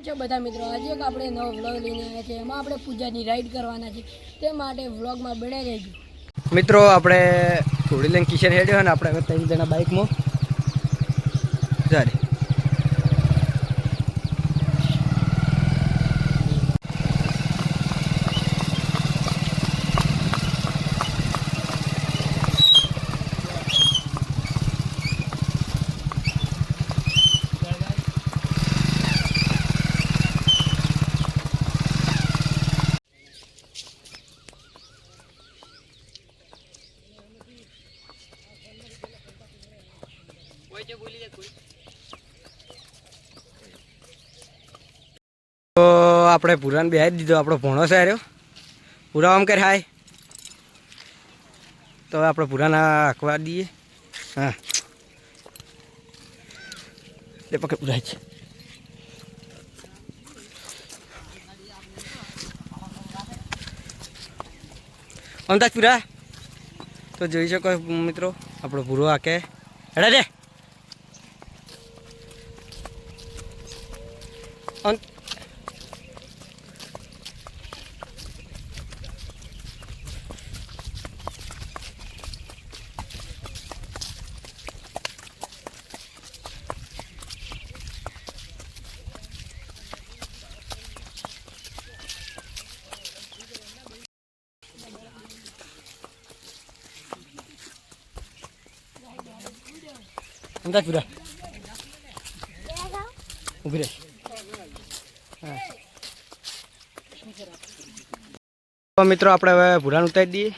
जो बता मित्रों आज एक આપણે નવો વ્લોગ લઈને આવ્યા છે એમાં આપણે પૂજાની રાઈડ કરવાના છે તે માટે વ્લોગમાં બને રહેજો મિત્રો આપણે થોડી લઈને કિશન હેડ્યો અને આપણે ત્રણ જણા બાઇકમાં સારી તો આપણે પુરાણ બેહાડી દીધો આપણો ભણો છે રહ્યો પૂરા આમ કર હાય તો આપણે પુરાના આંકવા દઈએ હા એ પકડ પૂરા છે અમદાજ પૂરા તો જોઈ શકો મિત્રો આપણો પૂરો આકે હેડા દે અમદાજ પૂરા ઉભી રહે હા મિત્રો આપણે હવે ભૂરાન ઉતારી દઈએ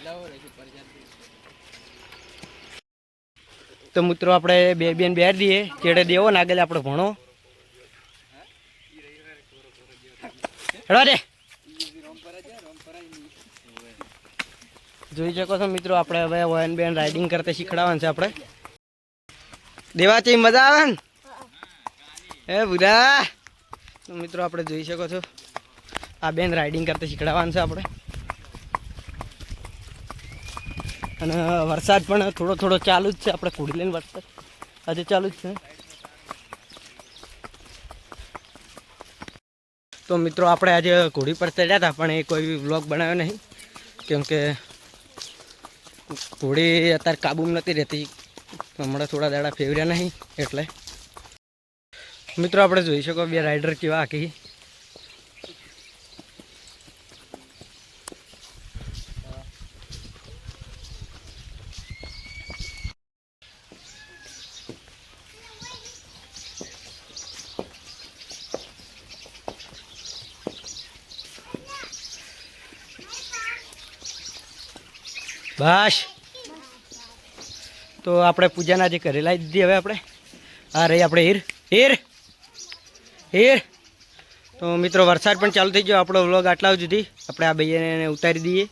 તો મિત્રો આપણે બે બેન બેહાડી દઈએ ચેડે દેવો ને આગળ આપણે ભણો હેડવા દે જોઈ શકો છો મિત્રો આપણે હવે વન બેન રાઇડિંગ કરતા શીખડાવવાનું છે આપણે દેવાથી મજા આવે ને હે બુરા તો મિત્રો આપણે જોઈ શકો છો આ બેન રાઇડિંગ કરતા શીખડાવવાનું છે આપણે અને વરસાદ પણ થોડો થોડો ચાલુ જ છે આપણે કુડી લઈને વરસાદ આજે ચાલુ જ છે તો મિત્રો આપણે આજે ઘોડી પર ચડ્યા હતા પણ એ કોઈ વ્લોગ બનાવ્યો નહીં કેમ કે ઘોડી અત્યારે કાબૂમાં નથી રહેતી હમણાં થોડા દાડા ફેવર્યા નહીં એટલે મિત્રો આપણે જોઈ શકો બે રાઇડર કેવા આખી બસ તો આપણે પૂજાના જે ઘરે લાવી દીધી હવે આપણે આ રહી આપણે હીર હીર હીર તો મિત્રો વરસાદ પણ ચાલુ થઈ ગયો આપણો વ્લોગ આટલા સુધી આપણે આ ભાઈને ઉતારી દઈએ